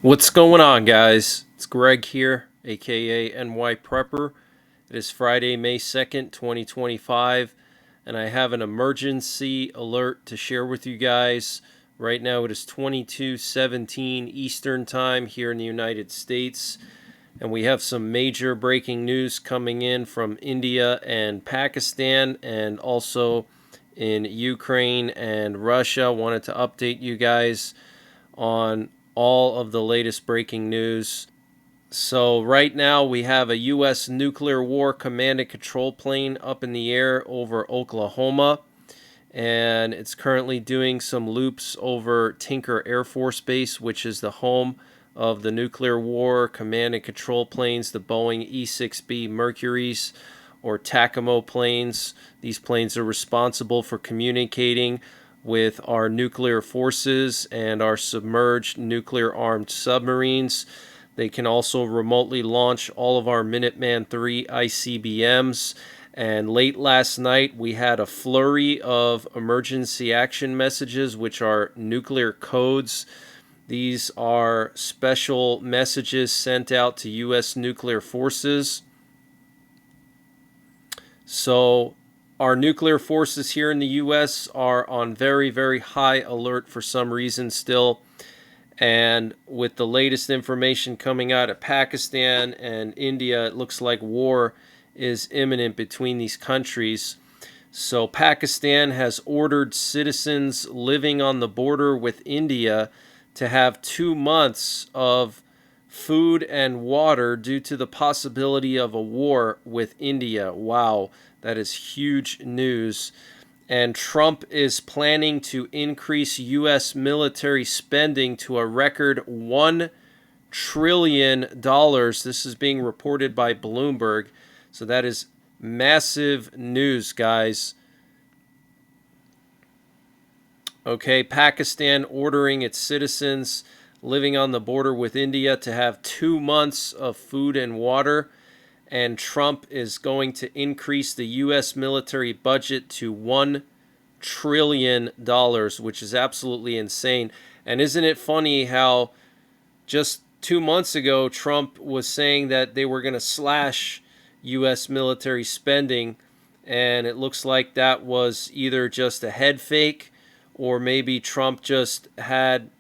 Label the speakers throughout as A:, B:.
A: What's going on, guys? It's Greg here, aka NYPrepper. It is Friday, May 2nd, 2025, and I have an emergency alert to share with you guys. Right now it is 22:17 Eastern Time here in the United States, and we have some major breaking news coming in from India and Pakistan, and also in Ukraine and Russia. Wanted to update you guys on all of the latest breaking news. So right now we have a U.S. nuclear war command and control plane up in the air over Oklahoma, and it's currently doing some loops over Tinker Air Force Base, which is the home of the nuclear war command and control planes, the Boeing E-6B Mercuries or TACAMO planes. These planes are responsible for communicating with our nuclear forces and our submerged nuclear-armed submarines. They can also remotely launch all of our Minuteman III ICBMs. And late last night, we had a flurry of emergency action messages, which are nuclear codes. These are special messages sent out to U.S. nuclear forces. So our nuclear forces here in the U.S. are on very, very high alert for some reason still. And with the latest information coming out of Pakistan and India, it looks like war is imminent between these countries. So Pakistan has ordered citizens living on the border with India to have 2 months of food and water due to the possibility of a war with India. Wow, that is huge news. And Trump is planning to increase U.S. military spending to a record $1 trillion. This is being reported by Bloomberg. So that is massive news, guys. Okay, Pakistan ordering its citizens living on the border with India to have 2 months of food and water. And Trump is going to increase the U.S. military budget to $1 trillion, which is absolutely insane. And isn't it funny how just 2 months ago, Trump was saying that they were going to slash U.S. military spending, and it looks like that was either just a head fake or maybe Trump just had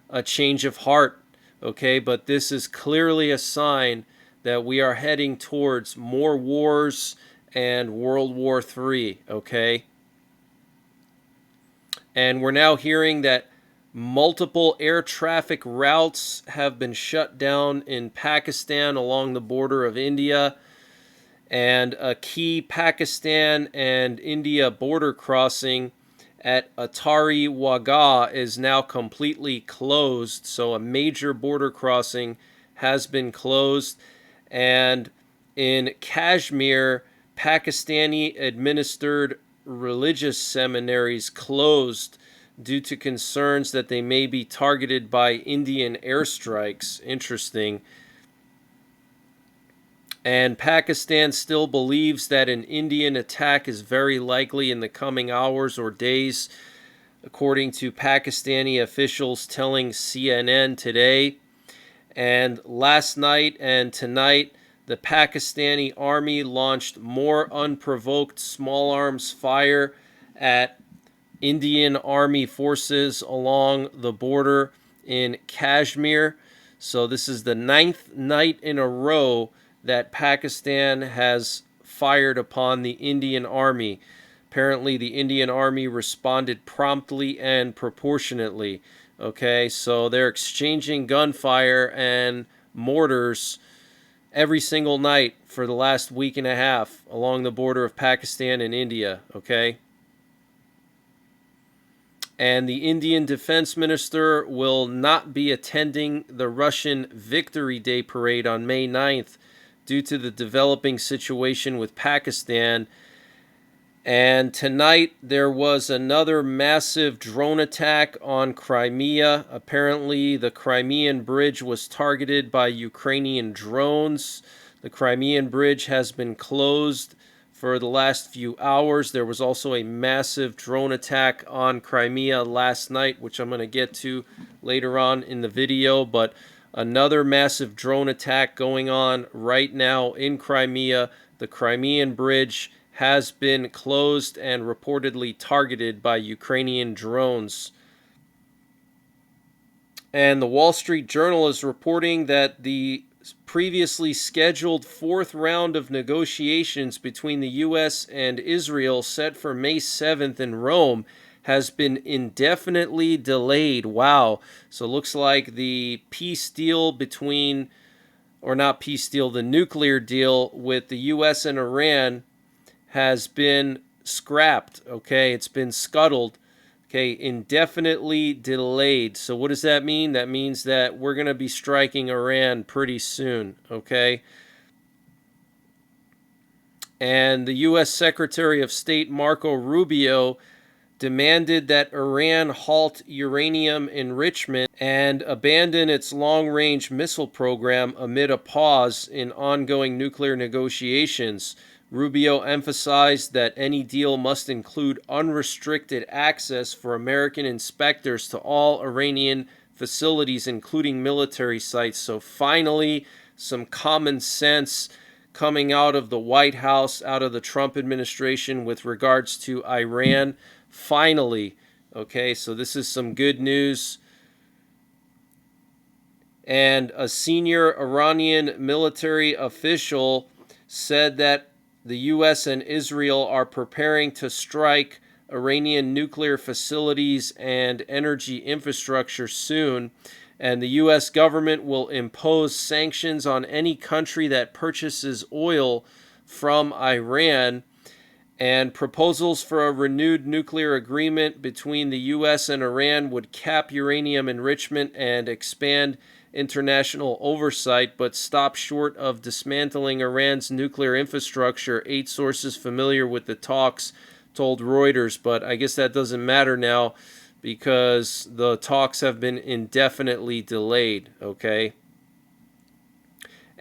A: a change of heart, okay? But this is clearly a sign that we are heading towards more wars and World War III, okay? And we're now hearing that multiple air traffic routes have been shut down in Pakistan along the border of India. And a key Pakistan and India border crossing at Atari Wagah is now completely closed. So a major border crossing has been closed. And in Kashmir, Pakistani administered religious seminaries closed due to concerns that they may be targeted by Indian airstrikes. Interesting. And Pakistan still believes that an Indian attack is very likely in the coming hours or days, according to Pakistani officials telling CNN today. And last night and tonight, the Pakistani army launched more unprovoked small arms fire at Indian army forces along the border in Kashmir. So this is the 9th night in a row that Pakistan has fired upon the Indian army. Apparently, the Indian army responded promptly and proportionately. Okay, so they're exchanging gunfire and mortars every single night for the last week and a half along the border of Pakistan and India. Okay. And the Indian Defense Minister will not be attending the Russian Victory Day parade on May 9th due to the developing situation with Pakistan. And tonight there was another massive drone attack on Crimea. Apparently the Crimean bridge was targeted by Ukrainian drones. The Crimean bridge has been closed for the last few hours. There was also a massive drone attack on Crimea last night, which I'm going to get to later on in the video. But Another massive drone attack going on right now in Crimea. The Crimean Bridge has been closed and reportedly targeted by Ukrainian drones. And the Wall Street Journal is reporting that the previously scheduled fourth round of negotiations between the U.S. and Israel, set for May 7th in Rome, has been indefinitely delayed. Wow. So it looks like the peace deal between, or not peace deal, the nuclear deal with the U.S. and Iran has been scrapped. Okay, it's been scuttled. Okay, indefinitely delayed. So what does that mean? That means that we're going to be striking Iran pretty soon. Okay. And the U.S. Secretary of State Marco Rubio demanded that Iran halt uranium enrichment and abandon its long-range missile program amid a pause in ongoing nuclear negotiations. Rubio emphasized that any deal must include unrestricted access for American inspectors to all Iranian facilities, including military sites. So finally, some common sense coming out of the White House, out of the Trump administration with regards to Iran. Finally, okay, so this is some good news. And a senior Iranian military official said that the U.S. and Israel are preparing to strike Iranian nuclear facilities and energy infrastructure soon, and the U.S. government will impose sanctions on any country that purchases oil from Iran. And proposals for a renewed nuclear agreement between the U.S. and Iran would cap uranium enrichment and expand international oversight, but stop short of dismantling Iran's nuclear infrastructure, 8 sources familiar with the talks told Reuters. But I guess that doesn't matter now because the talks have been indefinitely delayed, okay?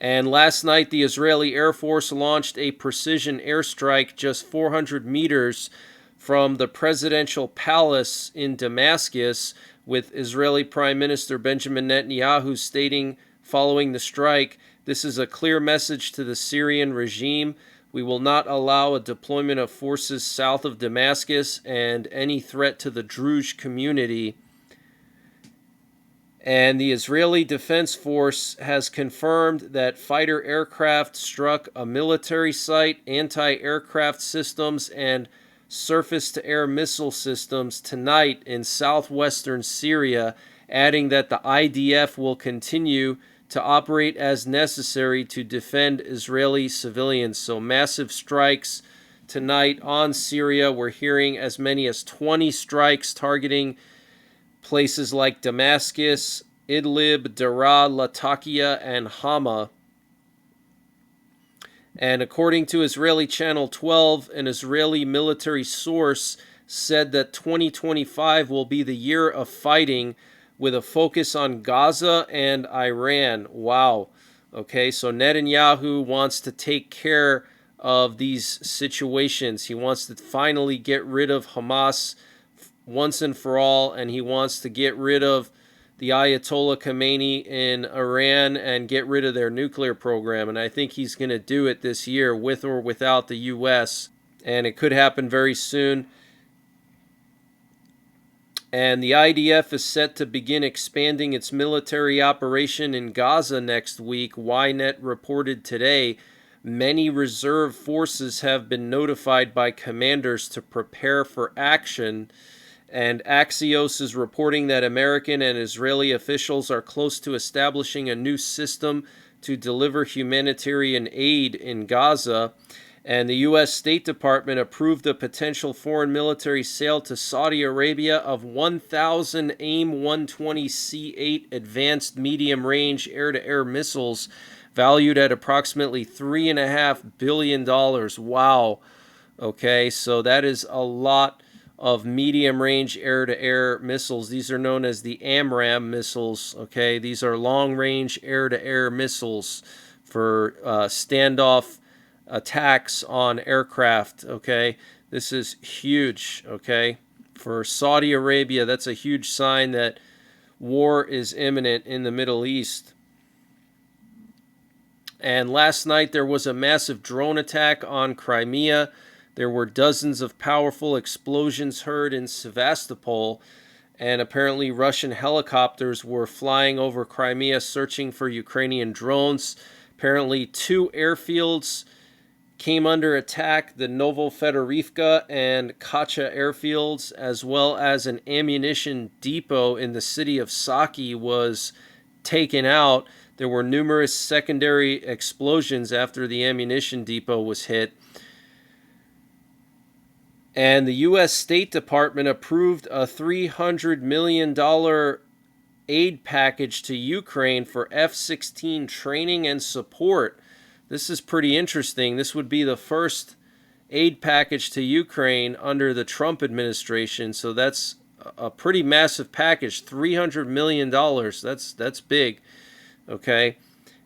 A: And last night, the Israeli Air Force launched a precision airstrike just 400 meters from the presidential palace in Damascus, with Israeli Prime Minister Benjamin Netanyahu stating following the strike, "This is a clear message to the Syrian regime. We will not allow a deployment of forces south of Damascus and any threat to the Druze community." And the Israeli Defense Force has confirmed that fighter aircraft struck a military site, anti-aircraft systems, and surface-to-air missile systems tonight in southwestern Syria, adding that the IDF will continue to operate as necessary to defend Israeli civilians. So massive strikes tonight on Syria. We're hearing as many as 20 strikes targeting places like Damascus, Idlib, Daraa, Latakia, and Hama. And according to Israeli Channel 12, an Israeli military source said that 2025 will be the year of fighting with a focus on Gaza and Iran. Wow. Okay, so Netanyahu wants to take care of these situations. He wants to finally get rid of Hamas once and for all, and he wants to get rid of the Ayatollah Khomeini in Iran and get rid of their nuclear program. And I think he's going to do it this year, with or without the U.S., and it could happen very soon. And the IDF is set to begin expanding its military operation in Gaza next week. Ynet reported today many reserve forces have been notified by commanders to prepare for action. And Axios is reporting that American and Israeli officials are close to establishing a new system to deliver humanitarian aid in Gaza. And the U.S. State Department approved a potential foreign military sale to Saudi Arabia of 1,000 AIM-120C8 advanced medium-range air-to-air missiles valued at approximately $3.5 billion. Wow. Okay, so that is a lot of medium-range air-to-air missiles. These are known as the AMRAAM missiles. Okay, these are long-range air-to-air missiles for standoff attacks on aircraft. Okay, this is huge. Okay, for Saudi Arabia, that's a huge sign that war is imminent in the Middle East. And last night there was a massive drone attack on Crimea. There were dozens of powerful explosions heard in Sevastopol, and apparently Russian helicopters were flying over Crimea searching for Ukrainian drones. Apparently 2 airfields came under attack, the Novofedorivka and Kacha airfields, as well as an ammunition depot in the city of Saki was taken out. There were numerous secondary explosions after the ammunition depot was hit. And the U.S. State Department approved a $300 million aid package to Ukraine for F-16 training and support. This is pretty interesting. This would be the first aid package to Ukraine under the Trump administration. So that's a pretty massive package, $300 million. That's big, okay?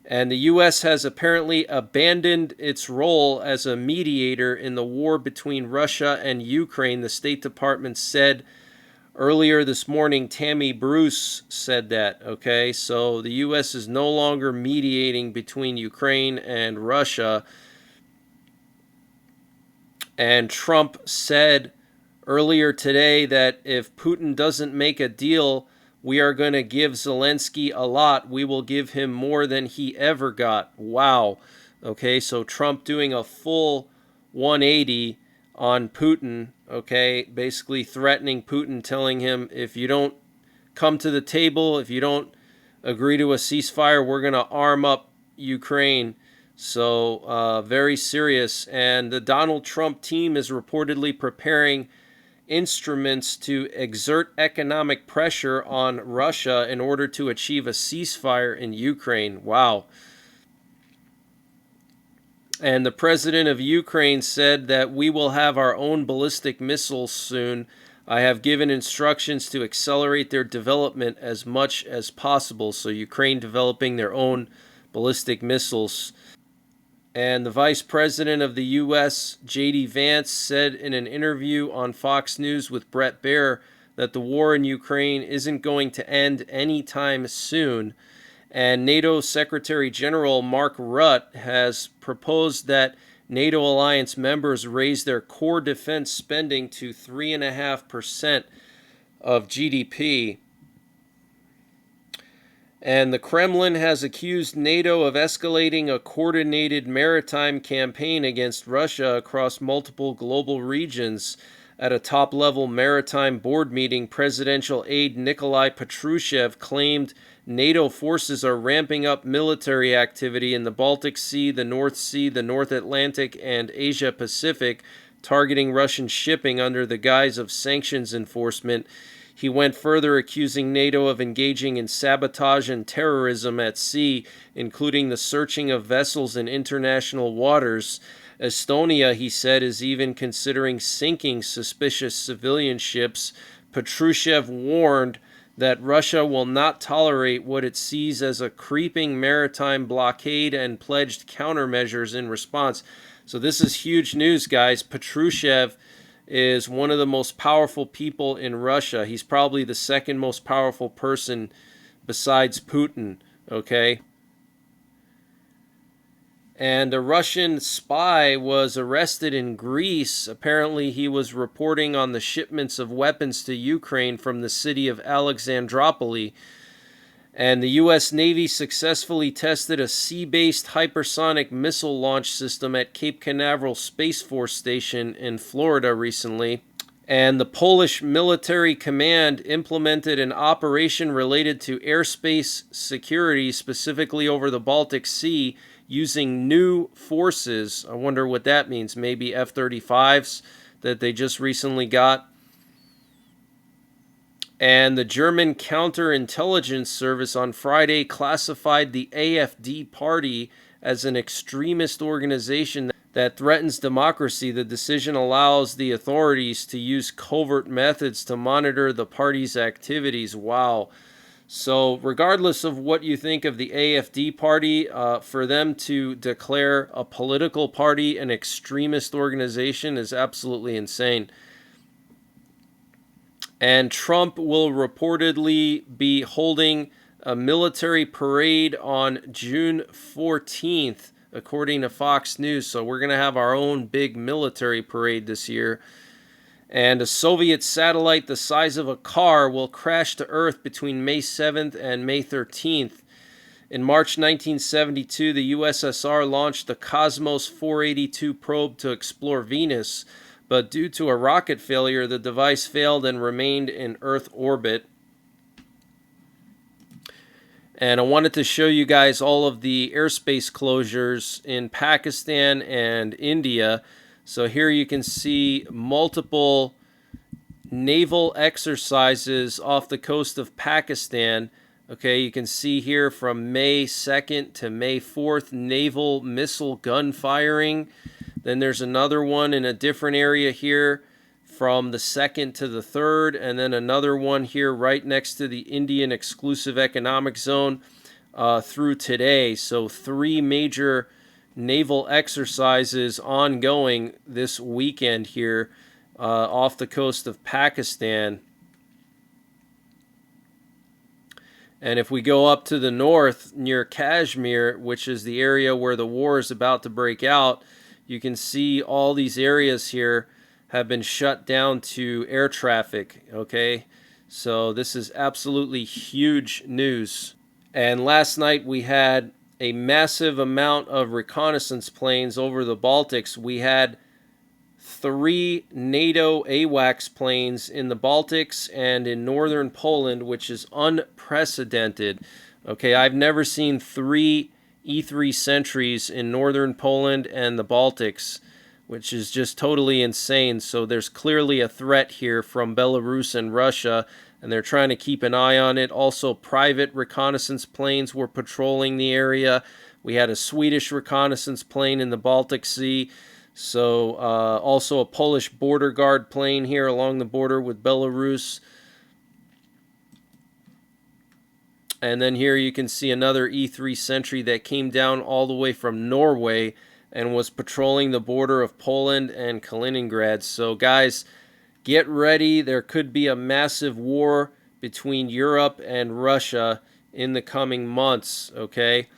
A: And the U.S. has apparently abandoned its role as a mediator in the war between Russia and Ukraine, the State Department said earlier this morning. Tammy Bruce said that, okay? So the U.S. is no longer mediating between Ukraine and Russia. And Trump said earlier today that if Putin doesn't make a deal, we are going to give Zelensky a lot. We will give him more than he ever got. Wow. Okay, so Trump doing a full 180 on Putin, okay, basically threatening Putin, telling him, if you don't come to the table, if you don't agree to a ceasefire, we're going to arm up Ukraine. So very serious. And the Donald Trump team is reportedly preparing instruments to exert economic pressure on Russia in order to achieve a ceasefire in Ukraine. Wow. And the president of Ukraine said that we will have our own ballistic missiles soon. I have given instructions to accelerate their development as much as possible. So Ukraine developing their own ballistic missiles. And the Vice President of the U.S., J.D. Vance, said in an interview on Fox News with Bret Baier that the war in Ukraine isn't going to end anytime soon. And NATO Secretary General Mark Rutte has proposed that NATO alliance members raise their core defense spending to 3.5% of GDP. And the Kremlin has accused NATO of escalating a coordinated maritime campaign against Russia across multiple global regions. At a top-level maritime board meeting, presidential aide Nikolai Patrushev claimed NATO forces are ramping up military activity in the Baltic Sea, the North Sea, the North Atlantic, and Asia-Pacific, targeting Russian shipping under the guise of sanctions enforcement. He went further, accusing NATO of engaging in sabotage and terrorism at sea, including the searching of vessels in international waters. Estonia, he said, is even considering sinking suspicious civilian ships. Patrushev warned that Russia will not tolerate what it sees as a creeping maritime blockade and pledged countermeasures in response. So this is huge news, guys. Patrushev is one of the most powerful people in Russia. He's probably the second most powerful person besides Putin, okay? And a Russian spy was arrested in Greece. Apparently, he was reporting on the shipments of weapons to Ukraine from the city of Alexandropoli. And the U.S. Navy successfully tested a sea-based hypersonic missile launch system at Cape Canaveral Space Force Station in Florida recently. And the Polish Military Command implemented an operation related to airspace security, specifically over the Baltic Sea, using new forces. I wonder what that means. Maybe F-35s that they just recently got. And the German counterintelligence service on Friday classified the AfD party as an extremist organization that threatens democracy. The decision allows the authorities to use covert methods to monitor the party's activities. Wow. So regardless of what you think of the AfD party, for them to declare a political party an extremist organization is absolutely insane. And Trump will reportedly be holding a military parade on June 14th, according to Fox News. So we're going to have our own big military parade this year. And a Soviet satellite the size of a car will crash to Earth between May 7th and May 13th. In March 1972, the USSR launched the Cosmos 482 probe to explore Venus, but due to a rocket failure, the device failed and remained in Earth orbit. And I wanted to show you guys all of the airspace closures in Pakistan and India. So here you can see multiple naval exercises off the coast of Pakistan. Okay, you can see here from May 2nd to May 4th, naval missile gun firing. Then there's another one in a different area here from the 2nd to the 3rd, and then another one here right next to the Indian Exclusive Economic Zone through today. So 3 major naval exercises ongoing this weekend here off the coast of Pakistan. And if we go up to the north near Kashmir, which is the area where the war is about to break out, you can see all these areas here have been shut down to air traffic, okay? So this is absolutely huge news. And last night we had a massive amount of reconnaissance planes over the Baltics. We had 3 NATO AWACS planes in the Baltics and in northern Poland, which is unprecedented. Okay, I've never seen 3 E-3 sentries in northern Poland and the Baltics, which is just totally insane. So there's clearly a threat here from Belarus and Russia, and they're trying to keep an eye on it. Also, private reconnaissance planes were patrolling the area. We had a Swedish reconnaissance plane in the Baltic Sea. So also a Polish border guard plane here along the border with Belarus. And then here you can see another E-3 sentry that came down all the way from Norway and was patrolling the border of Poland and Kaliningrad. So guys, get ready. There could be a massive war between Europe and Russia in the coming months, okay?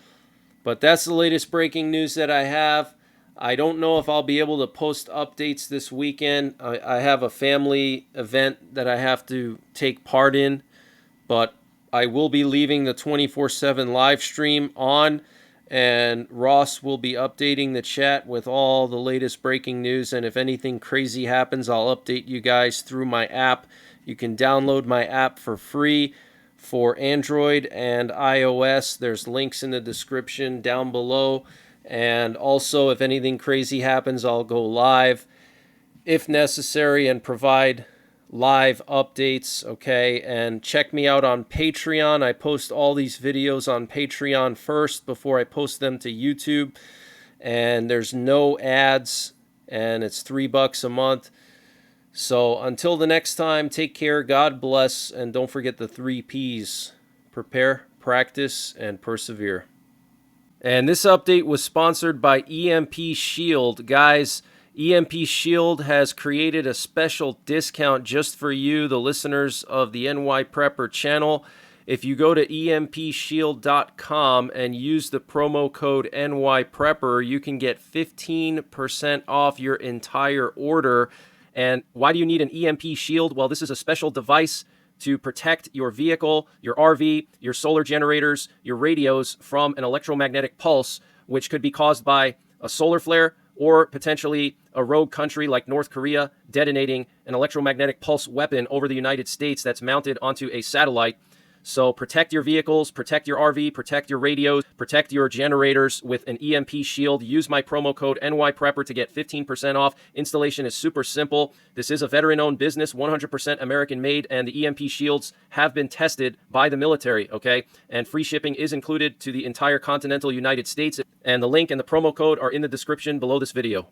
A: But that's the latest breaking news that I have. I don't know if I'll be able to post updates this weekend. I have a family event that I have to take part in, but I will be leaving the 24/7 live stream on, and Ross will be updating the chat with all the latest breaking news, and if anything crazy happens, I'll update you guys through my app. You can download my app for free for Android and iOS. There's links in the description down below. And also, if anything crazy happens, I'll go live if necessary and provide live updates, okay? And check me out on Patreon. I post all these videos on Patreon first before I post them to YouTube. And there's no ads, and it's $3 a month. So until the next time, take care, God bless, and don't forget the 3 Ps. Prepare, practice, and persevere. And this update was sponsored by EMP Shield. Guys, EMP Shield has created a special discount just for you, the listeners of the NYPrepper channel. If you go to empshield.com and use the promo code NYPrepper, you can get 15% off your entire order. And why do you need an EMP Shield? Well, this is a special device to protect your vehicle, your RV, your solar generators, your radios from an electromagnetic pulse, which could be caused by a solar flare or potentially a rogue country like North Korea detonating an electromagnetic pulse weapon over the United States that's mounted onto a satellite. So protect your vehicles, protect your RV, protect your radios, protect your generators with an EMP Shield. Use my promo code NYPrepper to get 15% off. Installation is super simple. This is a veteran-owned business, 100% American-made, and the EMP Shields have been tested by the military, okay? And free shipping is included to the entire continental United States. And the link and the promo code are in the description below this video.